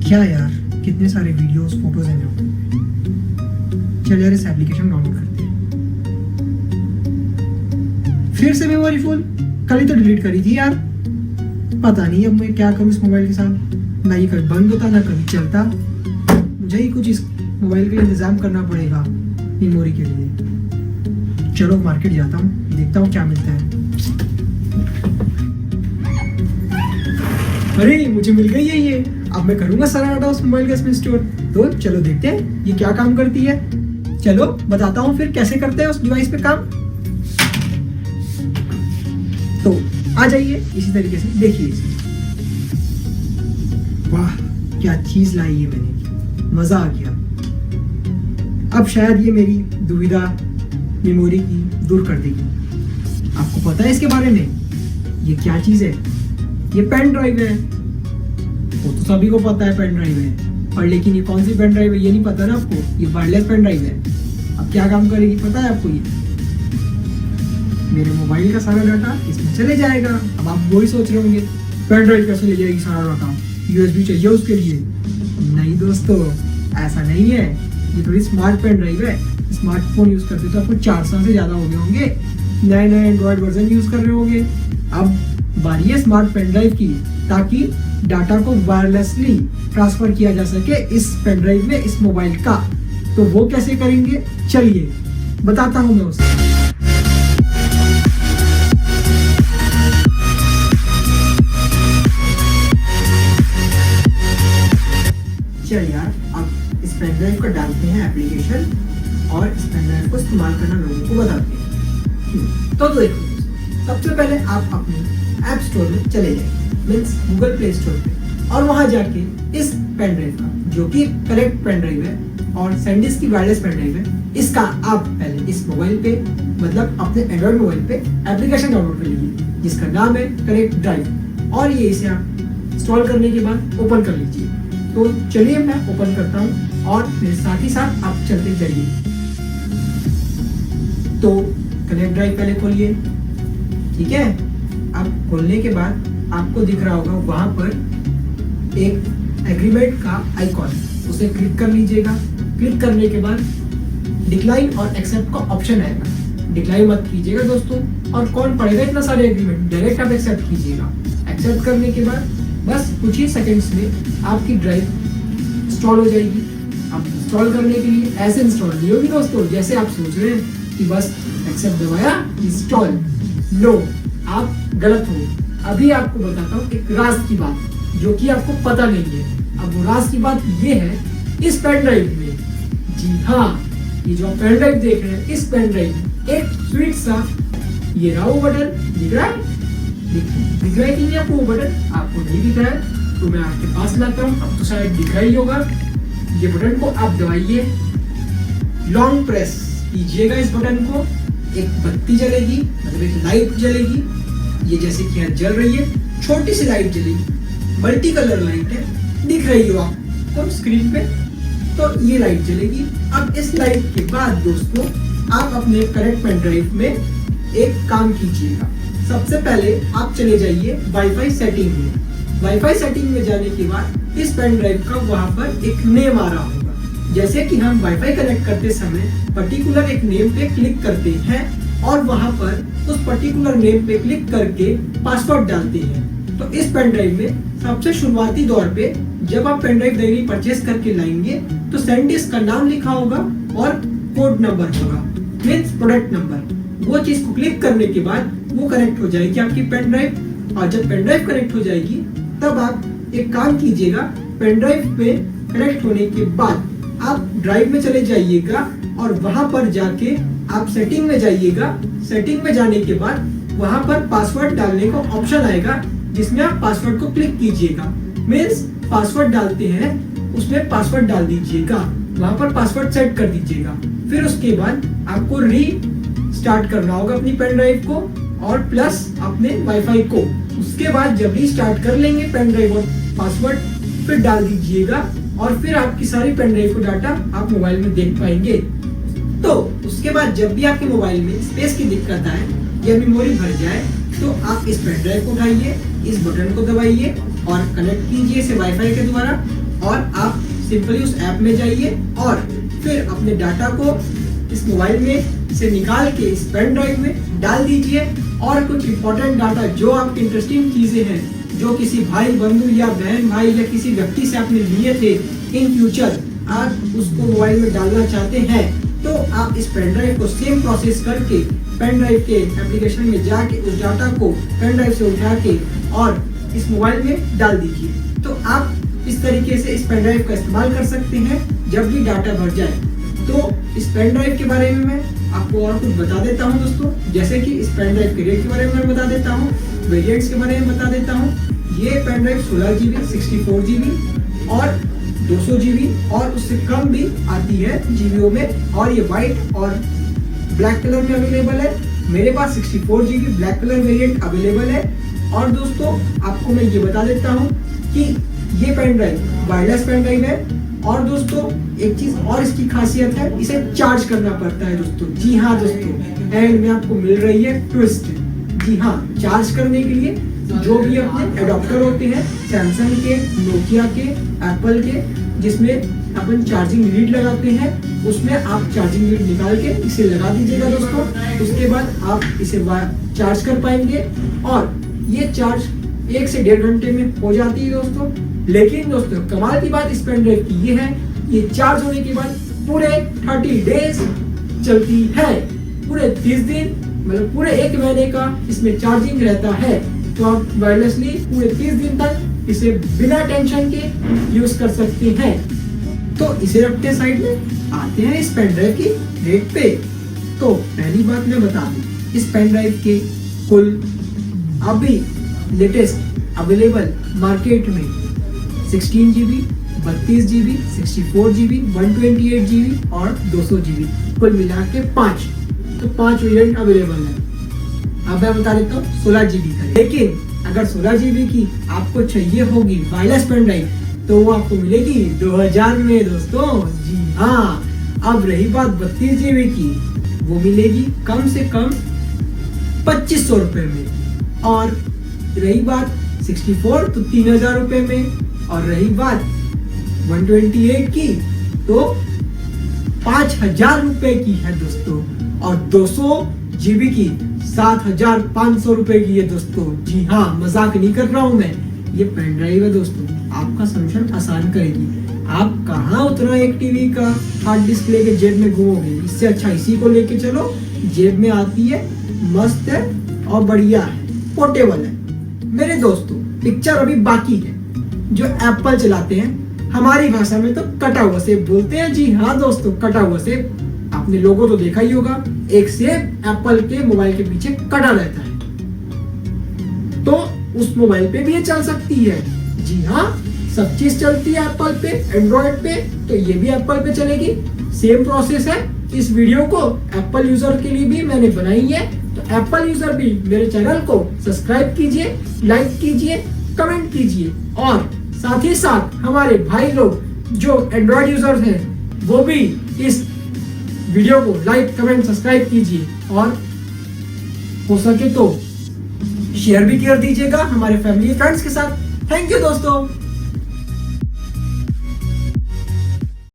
क्या यार, कितने सारे वीडियोस फोटोज हैं मेरे को। चल यार, इस एप्लीकेशन डाउनलोड करते हैं। फिर से मेमोरी फुल, कल ही तो डिलीट करी थी यार। पता नहीं अब मैं क्या करूँ इस मोबाइल के साथ। ना ये कभी बंद होता ना कभी चलता। मुझे ही कुछ इस मोबाइल का इंतजाम करना पड़ेगा मेमोरी के लिए। चलो मार्केट जाता हूँ, देखता हूँ क्या मिलता है। अरे मुझे मिल गई है ये। अब मैं करूंगा सारा डाटा उस मोबाइल का इसमें स्टोर। तो चलो देखते हैं ये क्या काम करती है। चलो बताता हूँ फिर कैसे करते हैं उस डिवाइस पे काम। तो आ जाइए इसी तरीके से, देखिए इसे। वाह क्या चीज लाई है मैंने, मजा आ गया। अब शायद ये मेरी दुविधा मेमोरी की दूर कर देगी। आपको पता है इसके बारे में? ये क्या चीज है? ये पेन ड्राइव है। वो तो सभी को पता है पेन ड्राइव है, और लेकिन ये कौन सी पेन ड्राइव है ये नहीं पता ना आपको। ये वायरलेस पेन ड्राइव है। अब क्या काम करेगी पता है आपको? ये मेरे मोबाइल का सारा डाटा इसमें चले जाएगा। अब आप वो ही सोच रहे होंगे पेन ड्राइव कैसे ले जाएगी सारा डाटा, यूएसबी चाहिए उसके लिए। नहीं दोस्तों, ऐसा नहीं है। ये थोड़ी स्मार्ट पेन ड्राइव है। स्मार्टफोन यूज करते तो आपको 4 साल से ज्यादा हो गए होंगे, नए नए एंड्रॉइड वर्जन यूज कर रहे होंगे। अब बारी है स्मार्ट पेन ड्राइव की, ताकि डाटा को वायरलेसली ट्रांसफर किया जा सके इस पेन ड्राइव में, इस मोबाइल का। तो वो कैसे करेंगे चलिए बताता हूं मैं उसे। चल यार, अब इस पेन ड्राइव को डालते हैं एप्लीकेशन, और इस पेन ड्राइव को इस्तेमाल करना लोगों को बताते हैं। तो देखो, सबसे पहले आप अपने ऐप स्टोर में चले जाएंगे, मीन्स गूगल प्ले स्टोर पे, और वहां जाके इस पेन ड्राइव का, जो कि करेक्ट पेन ड्राइव है और सैंडिस्क की वायरलेस पेन ड्राइव है, इसका आप पहले इस मोबाइल पे, मतलब अपने एंड्रॉइड मोबाइल पे एप्लीकेशन डाउनलोड कर लीजिए जिसका नाम है करेक्ट ड्राइव। और ये इसे आप इंस्टॉल करने के बाद ओपन कर लीजिए। तो चलिए मैं ओपन करता हूँ, और मेरे साथ ही साथ आप चलते जाइए। तो कनेक्ट ड्राइव पहले खोलिए, ठीक है। अब खोलने के बाद आपको दिख रहा होगा वहां पर एक एग्रीमेंट का आइकॉन, उसे क्लिक कर लीजिएगा। क्लिक करने के बाद डिक्लाइन और एक्सेप्ट का ऑप्शन आएगा। डिक्लाइन मत कीजिएगा दोस्तों, और कौन पढ़ेगा इतना सारे एग्रीमेंट, डायरेक्ट आप एक्सेप्ट कीजिएगा। एक्सेप्ट करने के बाद बस कुछ ही सेकंड्स में आपकी ड्राइव इंस्टॉल हो जाएगी। अब इंस्टॉल करने के लिए ऐसे इंस्टॉल नहीं होगी दोस्तों जैसे आप सोच रहे हैं कि बस एक्सेप्ट दबाया इंस्टॉल। नो, आप गलत हो। अभी आपको बताता हूँ एक राज की बात, जो कि आपको पता नहीं है। अब वो राज की बात ये है, इस पेन ड्राइव में, जी हाँ, ये जो आप पेन ड्राइव देख रहे हैं, इस पेन ड्राइव में एक स्वीट सा ये रहा वो बटन दिख रहा है। दिख रहा है कि नहीं आपको वो बटन? आपको नहीं दिख रहा है तो मैं आपके पास लाता हूँ। अब तो शायद दिख रहा ही होगा। ये बटन को आप दबाइए, लॉन्ग प्रेस कीजिएगा इस बटन को। एक बत्ती जलेगी, मतलब एक लाइट जलेगी। ये जैसे कि यहाँ जल रही है, छोटी सी लाइट जलेगी, मल्टी कलर लाइट है, दिख रही हो आपको स्क्रीन पे। तो ये लाइट जलेगी। अब इस लाइट के बाद दोस्तों आप अपने करेक्ट पेन ड्राइव में एक काम कीजिएगा। सबसे पहले आप चले जाइए वाईफाई सेटिंग में। वाईफाई सेटिंग में जाने के बाद इस पेन ड्राइव का वहां पर एक नेम आ रहा होगा। जैसे कि हम वाईफाई कनेक्ट करते समय पर्टिकुलर एक नेम पे क्लिक करते हैं, और वहां पर उस पर्टिकुलर नेम पे क्लिक करके पासवर्ड डालते हैं। तो इस पेन ड्राइव में सबसे शुरुआती दौर पे जब आप पेन ड्राइव नई परचेस करके लाएंगे तो सैंडिस्क का नाम लिखा होगा और कोड नंबर होगा, मींस प्रोडक्ट नंबर। वो चीज को क्लिक करने के बाद वो कनेक्ट हो जाएगी आपकी पेन ड्राइव। और जब पेन ड्राइव कनेक्ट हो जाएगी तब आप एक काम कीजिएगा, पेन ड्राइव पे कनेक्ट होने के बाद आप ड्राइव में चले जाइएगा, और वहां पर जाके आप सेटिंग में जाइएगा। सेटिंग में जाने के बाद वहां पर पासवर्ड डालने का ऑप्शन आएगा, जिसमें आप पासवर्ड को क्लिक कीजिएगा। मींस पासवर्ड डालते हैं उसमें पासवर्ड डाल दीजिएगा, वहां पर पासवर्ड सेट कर दीजिएगा। फिर उसके बाद आपको री स्टार्ट करना होगा अपनी पेन ड्राइव को, और प्लस अपने वाईफाई को। उसके बाद जब री स्टार्ट कर लेंगे पेन ड्राइव और पासवर्ड फिर डाल दीजिएगा, और फिर आपकी सारी पेन ड्राइव को डाटा आप मोबाइल में देख पाएंगे। तो उसके बाद जब भी आपके मोबाइल में स्पेस की दिक्कत आए या मेमोरी भर जाए, तो आप इस पेन ड्राइव को उठाइए, इस बटन को दबाइए और कनेक्ट कीजिए इसे वाईफाई के द्वारा। और आप सिंपली उस ऐप में जाइए और फिर अपने डाटा को इस मोबाइल में से निकाल के इस पेन ड्राइव में डाल दीजिए और कुछ इंपॉर्टेंट डाटा जो आपकी इंटरेस्टिंग चीजें हैं जो किसी भाई बंधु या बहन भाई या किसी व्यक्ति से आपने लिए थे, इन फ्यूचर आप उसको मोबाइल में डालना चाहते हैं तो आप इस पेन ड्राइव को सेम प्रोसेस करके पेन ड्राइव के एप्लीकेशन में जाके उस डाटा को पेन ड्राइव से उठा के और इस मोबाइल में डाल दीजिए। तो आप इस तरीके से इस पेन ड्राइव का इस्तेमाल कर सकते हैं जब भी डाटा भर जाए। तो इस पेन ड्राइव के बारे में मैं आपको और कुछ बता देता हूं दोस्तों, जैसे कि इस पेन ड्राइव के रेट के बारे में मैं बता देता हूं, वेरिएंट्स के बारे में बता देता हूं। ये पेन ड्राइव 16 GB, 64 GB और 200 GB और उससे कम भी आती है जीबीओ में, और ये व्हाइट और ब्लैक कलर में अवेलेबल है। मेरे पास 64 GB black colour variant available है। और दोस्तों आपको मैं ये बता देता हूँ कि ये pen drive wireless pen drive है। और दोस्तों एक चीज और इसकी खासियत है, इसे चार्ज करना पड़ता है दोस्तों। जी हाँ दोस्तों, एंड में आपको मिल रही है ट्विस्ट। जी हाँ, चार्ज करने के लिए जो भी अपने एडॉप्टर होते हैं सैमसंग के, नोकिया के, एप्पल के, जिसमें अपन चार्जिंग लीड लगाते हैं, उसमें आप चार्जिंग लीड निकाल के इसे लगा दीजिएगा दोस्तों। उसके बाद आप इसे चार्ज कर पाएंगे और ये चार्ज 1 से 1.5 घंटे में हो जाती है दोस्तों। लेकिन दोस्तों कमाल की बात इस पेन ड्राइव की ये है, ये चार्ज होने के बाद पूरे 30 डेज चलती है। पूरे 30 दिन मतलब पूरे 1 महीने का इसमें चार्जिंग रहता है। तो आप वायरलेसली पूरे 30 दिन तक इसे बिना टेंशन के यूज कर सकते हैं। तो इसे रखते साइड में, आते हैं इस पेन ड्राइव की रेट पे। तो पहली बात मैं बता दूं, इस पेन ड्राइव के कुल अभी लेटेस्ट अवेलेबल मार्केट में 16 GB, 32 GB, 64 GB, 128 GB और 200 GB कुल मिला के 5। तो 5 वेरिएंट अवेलेबल है। अब मैं बता देता हूँ 16 GB का। लेकिन अगर 16 GB की आपको चाहिए होगी वायरलेस पेन ड्राइव तो वो आपको मिलेगी 2000 में दोस्तों। जी हाँ, अब रही बात 32 GB की, वो मिलेगी कम से कम 2500 रुपए में। और रही बात 64 तो 3000 रुपए में। और रही बात 128 की तो 5000 रुपए की है दोस्तों। और 200 GB की 7500 रुपए की है दोस्तों। जी हाँ, मजाक नहीं कर रहा हूं मैं। ये पेन ड्राइव है दोस्तों, आपका सॉल्यूशन आसान करेगी। आप कहाँ उतना एक टीवी का हार्ड डिस्क लेके जेब में घूमोगे, इससे अच्छा इसी को लेके चलो, जेब में आती है, मस्त है और बढ़िया है, पोर्टेबल है। मेरे दोस्तों पिक्चर अभी बाकी है। जो एप्पल चलाते हैं, हमारी भाषा में तो कटा हुआ सेब बोलते हैं। जी हाँ दोस्तों, कटा हुआ सेब आपने लोगों तो देखा ही होगा, एक सेब एप्पल के मोबाइल के पीछे कटा रहता है। तो उस मोबाइल पे भी ये चल सकती है। जी हाँ, सब चीज चलती है एप्पल पे, एंड्रॉइड पे, तो ये भी एप्पल पे चलेगी। सेम प्रोसेस है। इस वीडियो को एप्पल यूजर के लिए भी मैंने बनाई है, तो एप्पल यूजर भी मेरे चैनल को सब्सक्राइब कीजिए, लाइक कीजिए, कमेंट कीजिए। और साथ ही साथ हमारे भाई लोग जो एंड्रॉइड यूजर्स हैं वो भी इस वीडियो को लाइक, कमेंट, सब्सक्राइब कीजिए और हो सके तो शेयर भी कर दीजिएगा हमारे फैमिली फ्रेंड्स के साथ। थैंक यू दोस्तों।